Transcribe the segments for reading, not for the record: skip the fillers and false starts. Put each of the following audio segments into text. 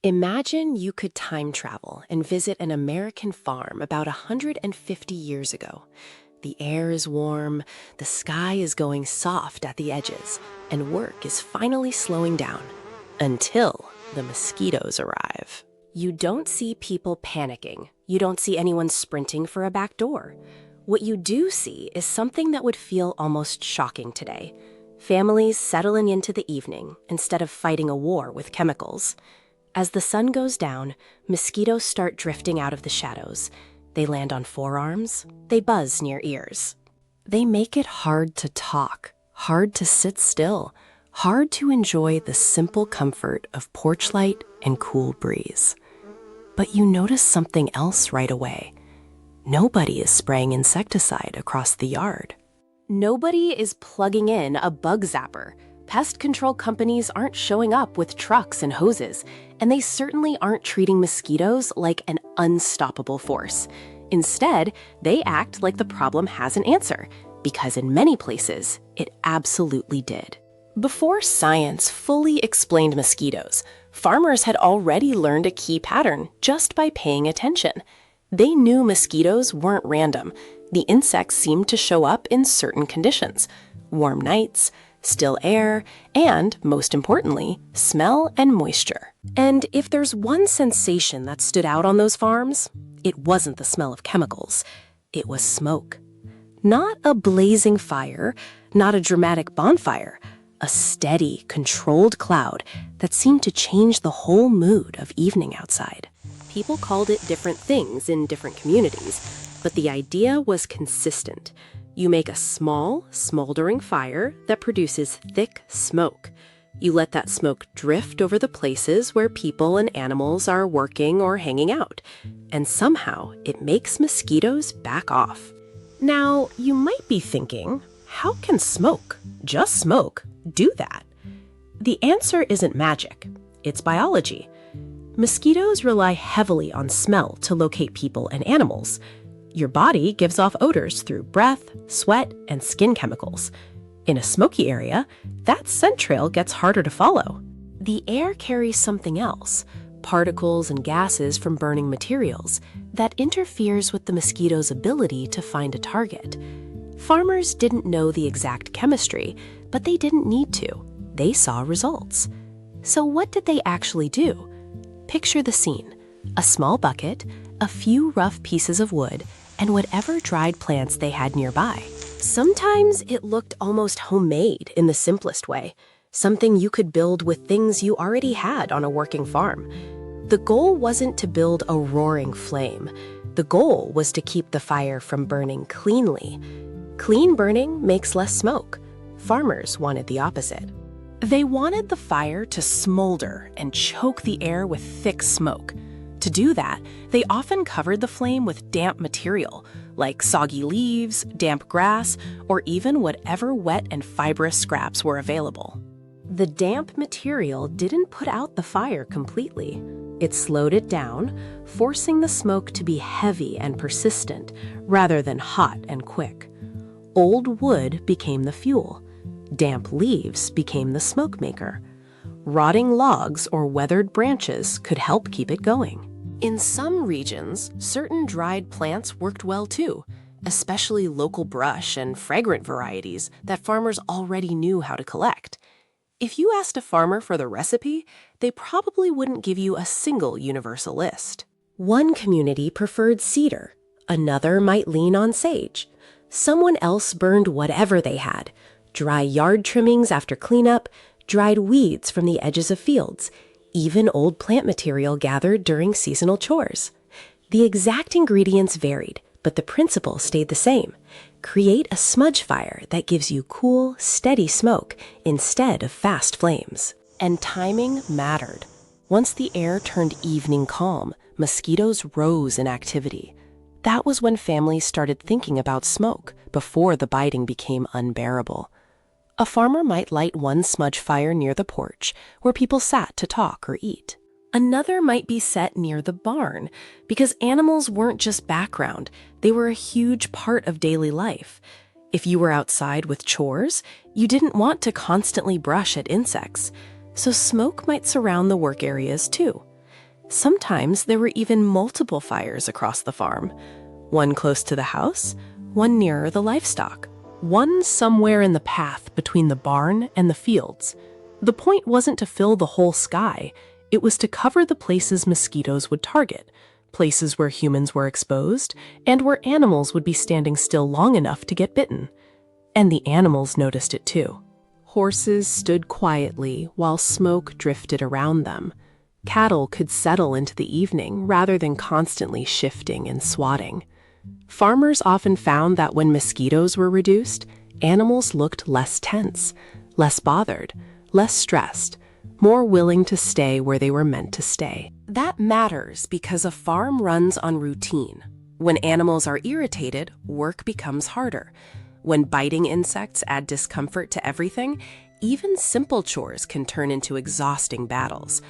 Imagine you could time travel and visit an American farm about 150 years ago. The air is warm, the sky is going soft at the edges, and work is finally slowing down. Until the mosquitoes arrive. You don't see people panicking. You don't see anyone sprinting for a back door. What you do see is something that would feel almost shocking today. Families settling into the evening instead of fighting a war with chemicals. As the sun goes down, mosquitoes start drifting out of the shadows. They land on forearms, they buzz near ears. They make it hard to talk, hard to sit still, hard to enjoy the simple comfort of porch light and cool breeze. But you notice something else right away. Nobody is spraying insecticide across the yard. Nobody is plugging in a bug zapper. Pest control companies aren't showing up with trucks and hoses, and they certainly aren't treating mosquitoes like an unstoppable force. Instead, they act like the problem has an answer, because in many places, it absolutely did. Before science fully explained mosquitoes, farmers had already learned a key pattern just by paying attention. They knew mosquitoes weren't random. The insects seemed to show up in certain conditions: warm nights, still air, and, most importantly, smell and moisture. And if there's one sensation that stood out on those farms, it wasn't the smell of chemicals. It was smoke. Not a blazing fire, not a dramatic bonfire, a steady, controlled cloud that seemed to change the whole mood of evening outside. People called it different things in different communities, but the idea was consistent. You make a small, smoldering fire that produces thick smoke. You let that smoke drift over the places where people and animals are working or hanging out, and somehow it makes mosquitoes back off. Now, you might be thinking, how can smoke, just smoke, do that? The answer isn't magic. It's biology. Mosquitoes rely heavily on smell to locate people and animals. Your body gives off odors through breath, sweat, and skin chemicals. In a smoky area, that scent trail gets harder to follow. The air carries something else, particles and gases from burning materials, that interferes with the mosquito's ability to find a target. Farmers didn't know the exact chemistry, but they didn't need to. They saw results. So what did they actually do? Picture the scene: a small bucket, a few rough pieces of wood, and whatever dried plants they had nearby. Sometimes it looked almost homemade in the simplest way, something you could build with things you already had on a working farm. The goal wasn't to build a roaring flame. The goal was to keep the fire from burning cleanly. Clean burning makes less smoke. Farmers wanted the opposite. They wanted the fire to smolder and choke the air with thick smoke. To do that, they often covered the flame with damp material, like soggy leaves, damp grass, or even whatever wet and fibrous scraps were available. The damp material didn't put out the fire completely. It slowed it down, forcing the smoke to be heavy and persistent, rather than hot and quick. Old wood became the fuel. Damp leaves became the smoke maker. Rotting logs or weathered branches could help keep it going. In some regions, certain dried plants worked well too, especially local brush and fragrant varieties that farmers already knew how to collect. If you asked a farmer for the recipe, they probably wouldn't give you a single universal list. One community preferred cedar, another might lean on sage. Someone else burned whatever they had: dry yard trimmings after cleanup, dried weeds from the edges of fields, even old plant material gathered during seasonal chores. The exact ingredients varied, but the principle stayed the same. Create a smudge fire that gives you cool, steady smoke instead of fast flames. And timing mattered. Once the air turned evening calm, mosquitoes rose in activity. That was when families started thinking about smoke, before the biting became unbearable. A farmer might light one smudge fire near the porch, where people sat to talk or eat. Another might be set near the barn, because animals weren't just background, they were a huge part of daily life. If you were outside with chores, you didn't want to constantly brush at insects, so smoke might surround the work areas too. Sometimes there were even multiple fires across the farm, one close to the house, one nearer the livestock, one somewhere in the path between the barn and the fields. The point wasn't to fill the whole sky, it was to cover the places mosquitoes would target, places where humans were exposed, and where animals would be standing still long enough to get bitten. And the animals noticed it too. Horses stood quietly while smoke drifted around them. Cattle could settle into the evening rather than constantly shifting and swatting. Farmers often found that when mosquitoes were reduced, animals looked less tense, less bothered, less stressed, more willing to stay where they were meant to stay. That matters because a farm runs on routine. When animals are irritated, work becomes harder. When biting insects add discomfort to everything, even simple chores can turn into exhausting battles.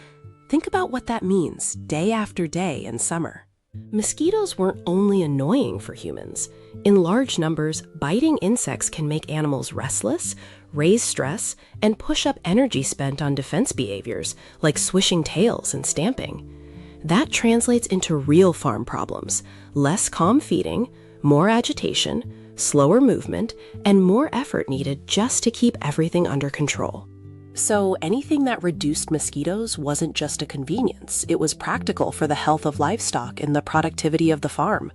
Think about what that means day after day in summer. Mosquitoes weren't only annoying for humans. In large numbers, biting insects can make animals restless, raise stress, and push up energy spent on defense behaviors, like swishing tails and stamping. That translates into real farm problems: less calm feeding, more agitation, slower movement, and more effort needed just to keep everything under control. So anything that reduced mosquitoes wasn't just a convenience, it was practical for the health of livestock and the productivity of the farm.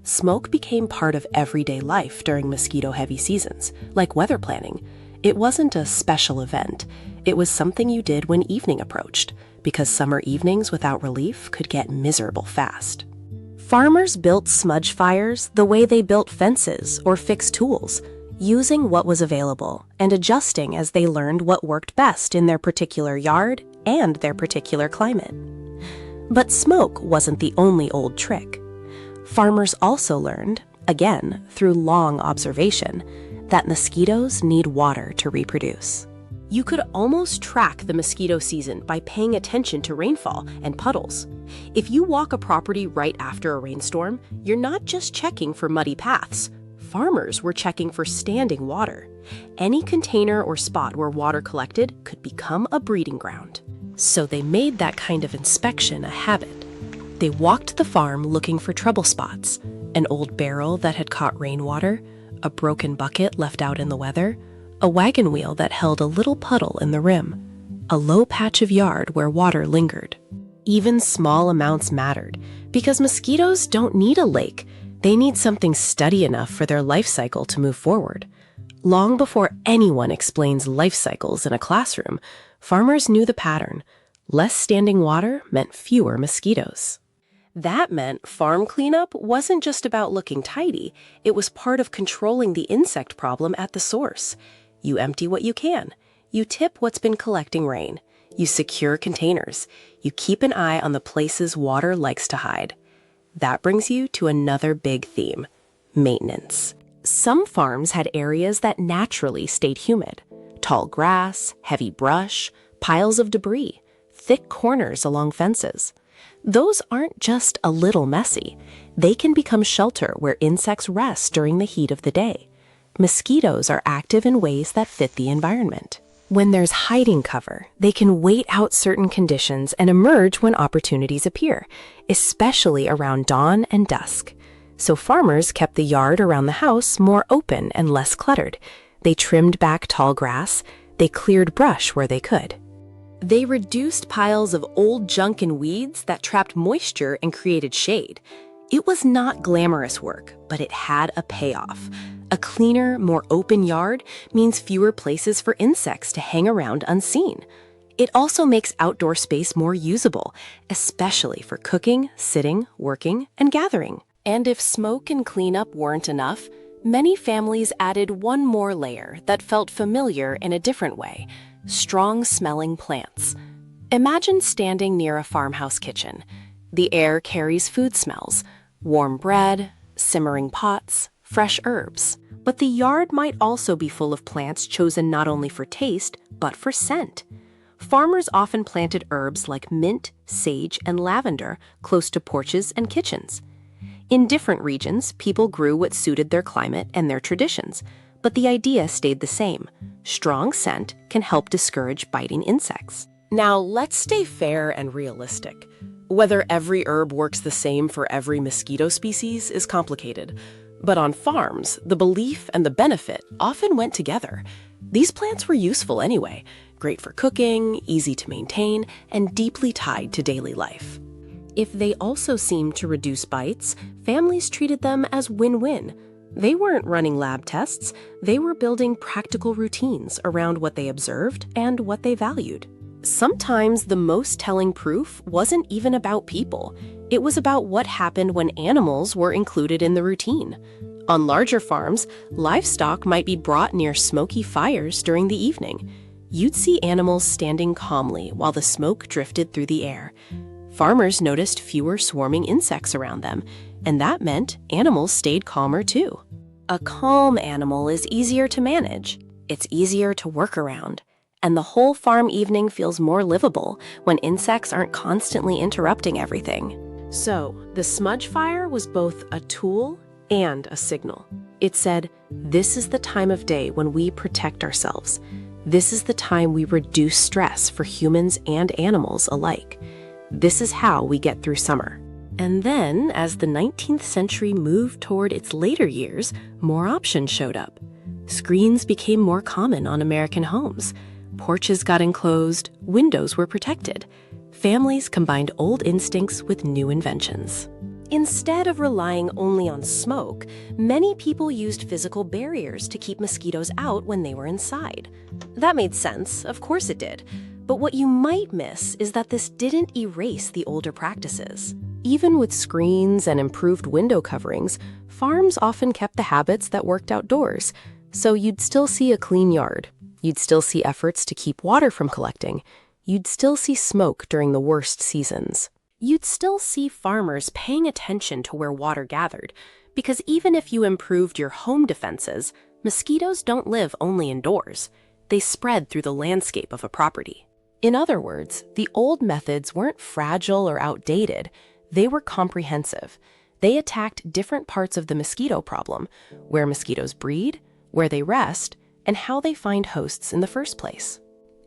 Smoke became part of everyday life during mosquito-heavy seasons, like weather planning. It wasn't a special event, it was something you did when evening approached, because summer evenings without relief could get miserable fast. Farmers built smudge fires the way they built fences or fixed tools, using what was available and adjusting as they learned what worked best in their particular yard and their particular climate. But smoke wasn't the only old trick. Farmers also learned, again through long observation, that mosquitoes need water to reproduce. You could almost track the mosquito season by paying attention to rainfall and puddles. If you walk a property right after a rainstorm, you're not just checking for muddy paths. Farmers were checking for standing water. Any container or spot where water collected could become a breeding ground. So they made that kind of inspection a habit. They walked the farm looking for trouble spots: an old barrel that had caught rainwater, a broken bucket left out in the weather, a wagon wheel that held a little puddle in the rim, a low patch of yard where water lingered. Even small amounts mattered, because mosquitoes don't need a lake. They need something steady enough for their life cycle to move forward. Long before anyone explains life cycles in a classroom, farmers knew the pattern. Less standing water meant fewer mosquitoes. That meant farm cleanup wasn't just about looking tidy, it was part of controlling the insect problem at the source. You empty what you can. You tip what's been collecting rain. You secure containers. You keep an eye on the places water likes to hide. That brings you to another big theme: maintenance. Some farms had areas that naturally stayed humid: tall grass, heavy brush, piles of debris, thick corners along fences. Those aren't just a little messy. They can become shelter where insects rest during the heat of the day. Mosquitoes are active in ways that fit the environment. When there's hiding cover, they can wait out certain conditions and emerge when opportunities appear, especially around dawn and dusk. So farmers kept the yard around the house more open and less cluttered. They trimmed back tall grass. They cleared brush where they could. They reduced piles of old junk and weeds that trapped moisture and created shade. It was not glamorous work, but it had a payoff. A cleaner, more open yard means fewer places for insects to hang around unseen. It also makes outdoor space more usable, especially for cooking, sitting, working, and gathering. And if smoke and cleanup weren't enough, many families added one more layer that felt familiar in a different way: strong-smelling plants. Imagine standing near a farmhouse kitchen. The air carries food smells: warm bread, simmering pots, fresh herbs. But the yard might also be full of plants chosen not only for taste, but for scent. Farmers often planted herbs like mint, sage, and lavender close to porches and kitchens. In different regions, people grew what suited their climate and their traditions, but the idea stayed the same. Strong scent can help discourage biting insects. Now, let's stay fair and realistic. Whether every herb works the same for every mosquito species is complicated. But on farms, the belief and the benefit often went together. These plants were useful anyway, great for cooking, easy to maintain, and deeply tied to daily life. If they also seemed to reduce bites, families treated them as win-win. They weren't running lab tests, they were building practical routines around what they observed and what they valued. Sometimes the most telling proof wasn't even about people. It was about what happened when animals were included in the routine. On larger farms, livestock might be brought near smoky fires during the evening. You'd see animals standing calmly while the smoke drifted through the air. Farmers noticed fewer swarming insects around them, and that meant animals stayed calmer too. A calm animal is easier to manage. It's easier to work around. And the whole farm evening feels more livable when insects aren't constantly interrupting everything. So, the smudge fire was both a tool and a signal. It said, this is the time of day when we protect ourselves. This is the time we reduce stress for humans and animals alike. This is how we get through summer. And then, as the 19th century moved toward its later years, more options showed up. Screens became more common on American homes. Porches got enclosed, windows were protected. Families combined old instincts with new inventions. Instead of relying only on smoke, many people used physical barriers to keep mosquitoes out when they were inside. That made sense, of course it did. But what you might miss is that this didn't erase the older practices. Even with screens and improved window coverings, farms often kept the habits that worked outdoors. So you'd still see a clean yard. You'd still see efforts to keep water from collecting. You'd still see smoke during the worst seasons. You'd still see farmers paying attention to where water gathered, because even if you improved your home defenses, mosquitoes don't live only indoors. They spread through the landscape of a property. In other words, the old methods weren't fragile or outdated. They were comprehensive. They attacked different parts of the mosquito problem, where mosquitoes breed, where they rest, and how they find hosts in the first place.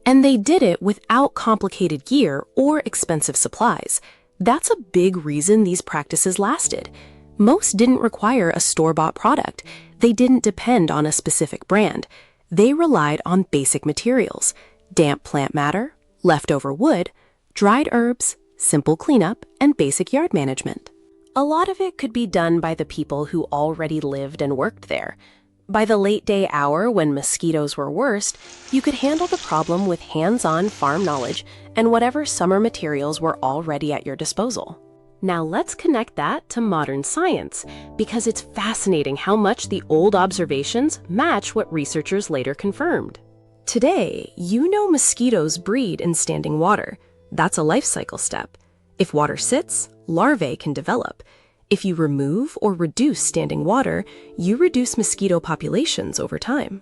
And they did it without complicated gear or expensive supplies. That's a big reason these practices lasted. Most didn't require a store-bought product. They didn't depend on a specific brand. They relied on basic materials: damp plant matter, leftover wood, dried herbs, simple cleanup, and basic yard management. A lot of it could be done by the people who already lived and worked there. By the late day hour when mosquitoes were worst, you could handle the problem with hands-on farm knowledge and whatever summer materials were already at your disposal. Now let's connect that to modern science, because it's fascinating how much the old observations match what researchers later confirmed. Today, you know mosquitoes breed in standing water. That's a life cycle step. If water sits, larvae can develop. If you remove or reduce standing water, you reduce mosquito populations over time.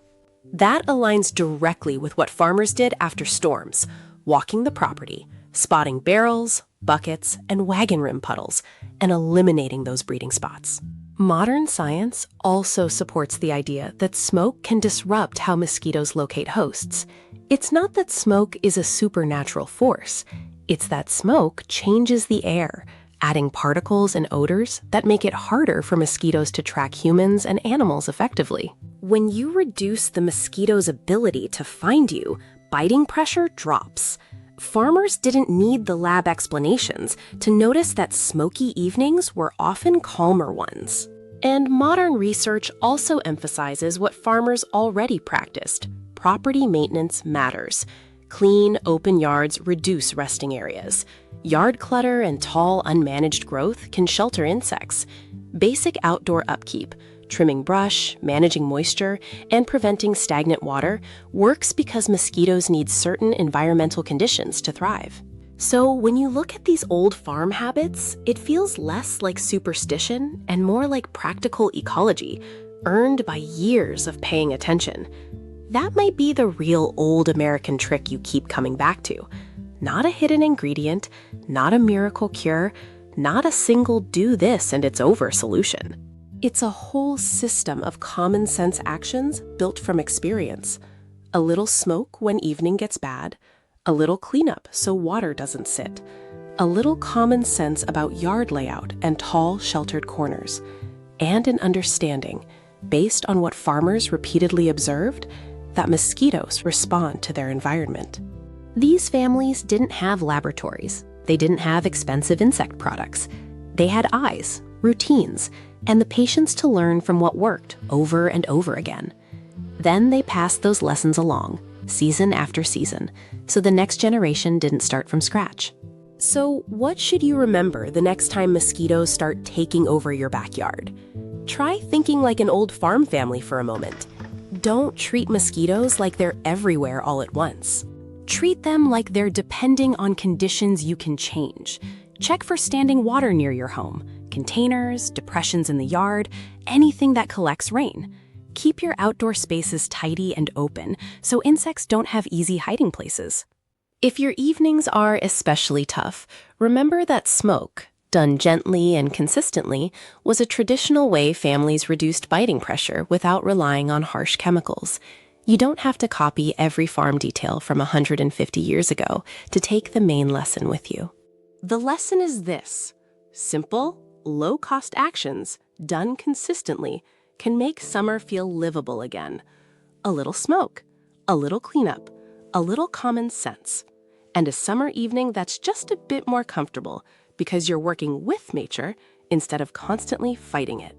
That aligns directly with what farmers did after storms, walking the property, spotting barrels, buckets, and wagon rim puddles, and eliminating those breeding spots. Modern science also supports the idea that smoke can disrupt how mosquitoes locate hosts. It's not that smoke is a supernatural force. It's that smoke changes the air, adding particles and odors that make it harder for mosquitoes to track humans and animals effectively. When you reduce the mosquito's ability to find you, biting pressure drops. Farmers didn't need the lab explanations to notice that smoky evenings were often calmer ones. And modern research also emphasizes what farmers already practiced: property maintenance matters. Clean, open yards reduce resting areas. Yard clutter and tall, unmanaged growth can shelter insects. Basic outdoor upkeep, trimming brush, managing moisture, and preventing stagnant water works because mosquitoes need certain environmental conditions to thrive. So when you look at these old farm habits, it feels less like superstition and more like practical ecology, earned by years of paying attention. That might be the real old American trick you keep coming back to. Not a hidden ingredient, not a miracle cure, not a single do this and it's over solution. It's a whole system of common sense actions built from experience. A little smoke when evening gets bad, a little cleanup so water doesn't sit, a little common sense about yard layout and tall, sheltered corners, and an understanding, based on what farmers repeatedly observed, that mosquitoes respond to their environment. These families didn't have laboratories. They didn't have expensive insect products. They had eyes, routines, and the patience to learn from what worked over and over again. Then they passed those lessons along, season after season, so the next generation didn't start from scratch. So what should you remember the next time mosquitoes start taking over your backyard? Try thinking like an old farm family for a moment. Don't treat mosquitoes like they're everywhere all at once. Treat them like they're depending on conditions you can change. Check for standing water near your home, containers, depressions in the yard, anything that collects rain. Keep your outdoor spaces tidy and open so insects don't have easy hiding places. If your evenings are especially tough, remember that smoke, done gently and consistently, was a traditional way families reduced biting pressure without relying on harsh chemicals. You don't have to copy every farm detail from 150 years ago to take the main lesson with you. The lesson is this: simple, low-cost actions, done consistently, can make summer feel livable again. A little smoke, a little cleanup, a little common sense, and a summer evening that's just a bit more comfortable because you're working with nature instead of constantly fighting it.